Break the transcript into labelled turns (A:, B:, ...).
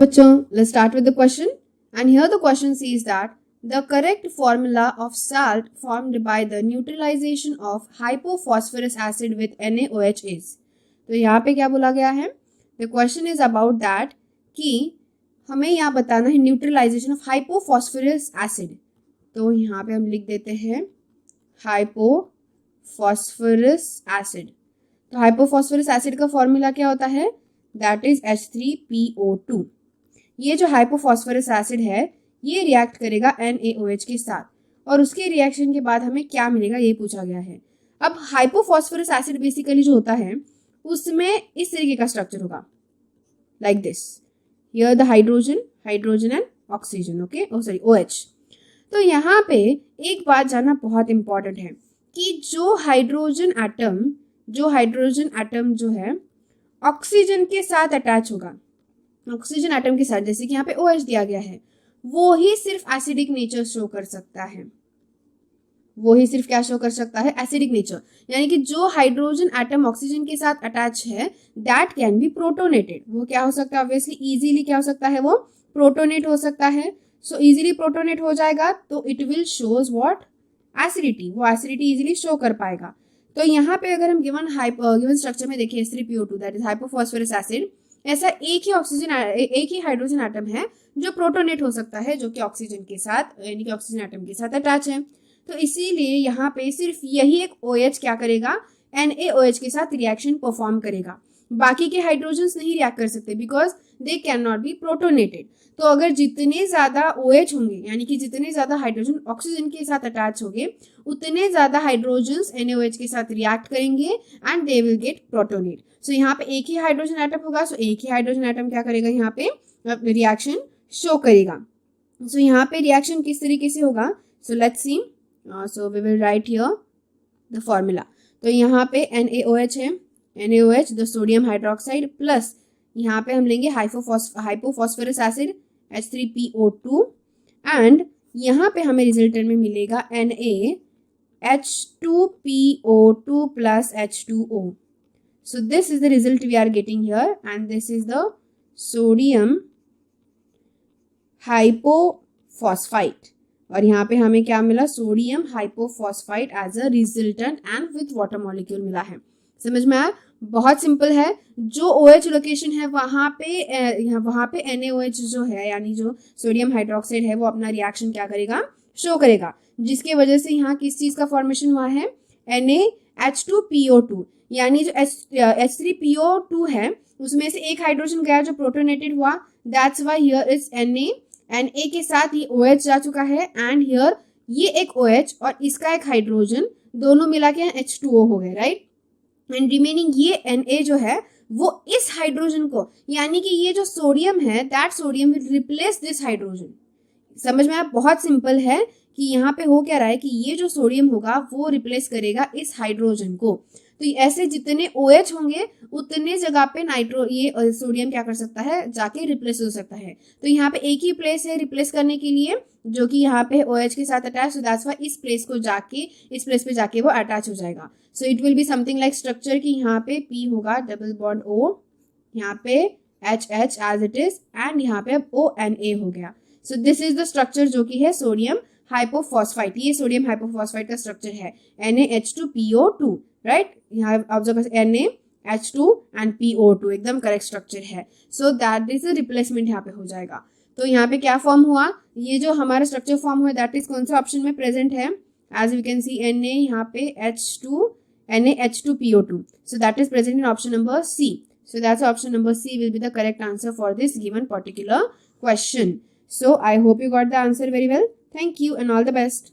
A: बच्चों, let's start with the question. And here the question says that the correct formula of salt formed by the neutralization of hypophosphorus acid with NaOH is. तो यहाँ पे क्या बोला गया है? The question is about that कि हमें यहाँ बताना है न्यूट्रलाइजेशन ऑफ हाइपोफॉस्फोरस एसिड. तो यहाँ पे हम लिख देते हैं हाइपोफॉस्फोरस एसिड. तो हाइपोफॉस्फोरस एसिड का फॉर्मूला क्या होता है? That is H3PO2. ये जो हाइपोफॉस्फोरस एसिड है ये रिएक्ट करेगा NaOH के साथ और उसके रिएक्शन के बाद हमें क्या मिलेगा ये पूछा गया है. अब हाइपोफॉस्फोरस एसिड बेसिकली जो होता है उसमें इस तरीके का स्ट्रक्चर होगा, like this. Here the hydrogen and oxygen. Okay, OH. तो यहाँ पे एक बात जानना बहुत इंपॉर्टेंट है कि जो हाइड्रोजन एटम जो है ऑक्सीजन के साथ अटैच होगा, ऑक्सीजन एटम के साथ, जैसे कि यहाँ पे OH दिया गया है, वो ही सिर्फ एसिडिक नेचर शो कर सकता है. वो ही सिर्फ क्या शो कर सकता है? Acidic nature. यानी कि जो हाइड्रोजन एटम ऑक्सीजन के साथ अटैच है दैट कैन बी प्रोटोनेटेड. वो क्या हो सकता है? ऑब्वियसली इजीली क्या हो सकता है? वो प्रोटोनेट हो सकता है. सो इजीली प्रोटोनेट हो जाएगा तो it will shows what? Acidity. वो एसिडिटी इजीली शो कर पाएगा. तो यहाँ पे अगर हम गिवन स्ट्रक्चर में देखें H3PO2 that is hypophosphorous acid, ऐसा एक ही हाइड्रोजन एटम है जो प्रोटोनेट हो सकता है, जो कि ऑक्सीजन के साथ यानी कि ऑक्सीजन एटम के साथ अटैच है. तो इसीलिए यहाँ पे सिर्फ यही एक OH क्या करेगा? NaOH के साथ रिएक्शन परफॉर्म करेगा. बाकी के हाइड्रोजन्स नहीं रिएक्ट कर सकते because they can not be protonated. तो अगर जितने ज्यादा OH होंगे यानी कि जितने ज्यादा हाइड्रोजन ऑक्सीजन के साथ अटैच होंगे उतने ज्यादा हाइड्रोजन्स NaOH के साथ रिएक्ट करेंगे and they will get protonated. So यहाँ पे एक ही हाइड्रोजन एटम होगा. सो एक ही हाइड्रोजन एटम क्या करेगा? यहाँ पे रिएक्शन शो करेगा. सो यहाँ पे रिएक्शन किस तरीके से होगा? So let's see. So we will write here the formula. तो यहाँ पे NaOH है, NaOH the sodium hydroxide plus यहाँ पे हम लेंगे हाइपोफॉस्फोरस एसिड H3PO2 एंड यहाँ पे हमें रिजल्टेंट में मिलेगा NaH2PO2 plus H2O. So this is the result we are getting here and this is the sodium hypophosphite. और यहाँ पे हमें क्या मिला? Sodium hypophosphite as a resultant and with water molecule मिला है. समझ में आया? बहुत सिंपल है. जो OH लोकेशन है वहां पे NaOH जो है यानी जो सोडियम हाइड्रोक्साइड है वो अपना रिएक्शन क्या करेगा? शो करेगा, जिसकी वजह से यहाँ किस चीज का फॉर्मेशन हुआ है? NaH2PO2 यानी जो H3PO2 है उसमें से एक हाइड्रोजन गया जो प्रोटोनेटेड हुआ. That's why here is Na के साथ ये OH जा चुका है एंड हियर ये एक OH और इसका एक हाइड्रोजन दोनों मिला के H2O हो गए, राइट. एंड रिमेनिंग ये Na जो है वो इस हाइड्रोजन को यानी कि ये जो सोडियम है that sodium will replace this hydrogen. समझ में आया? बहुत सिंपल है कि यहाँ पे हो क्या रहा है कि ये जो सोडियम होगा वो रिप्लेस करेगा इस हाइड्रोजन को. तो ऐसे जितने OH होंगे उतने जगह पे ये सोडियम क्या कर सकता है? जाके रिप्लेस हो सकता है. तो यहाँ पे एक ही प्लेस है रिप्लेस करने के लिए जो कि यहाँ पे OH के साथ अटैच. सो दैट्स व्हाई इस प्लेस पे जाके वो अटैच हो जाएगा. So it will be something like structure कि यहाँ पे P होगा डबल बॉन्ड O, यहाँ पे HH as it is and यहाँ पे अब ONA हो गया. So this is the structure जो कि है सोडियम हाइपोफॉस्फाइट. ये सोडियम हाइपोफॉस्फाइट का स्ट्रक्चर है NaH2PO2, राइट. यहाँ ऑब्जर्व NaH2 एंड PO2 एकदम करेक्ट स्ट्रक्चर है. सो दैट इज रिप्लेसमेंट यहाँ पे हो जाएगा. तो यहाँ पे क्या फॉर्म हुआ? ये जो हमारा स्ट्रक्चर फॉर्म हुआ दैट इज कौन सा ऑप्शन में प्रेजेंट है? As we can see Na यहाँ पे NaH2PO2. So that is present in option number C. So that's option number C will be the correct answer for this given particular question. So I hope you got the answer very well. Thank you and all the best.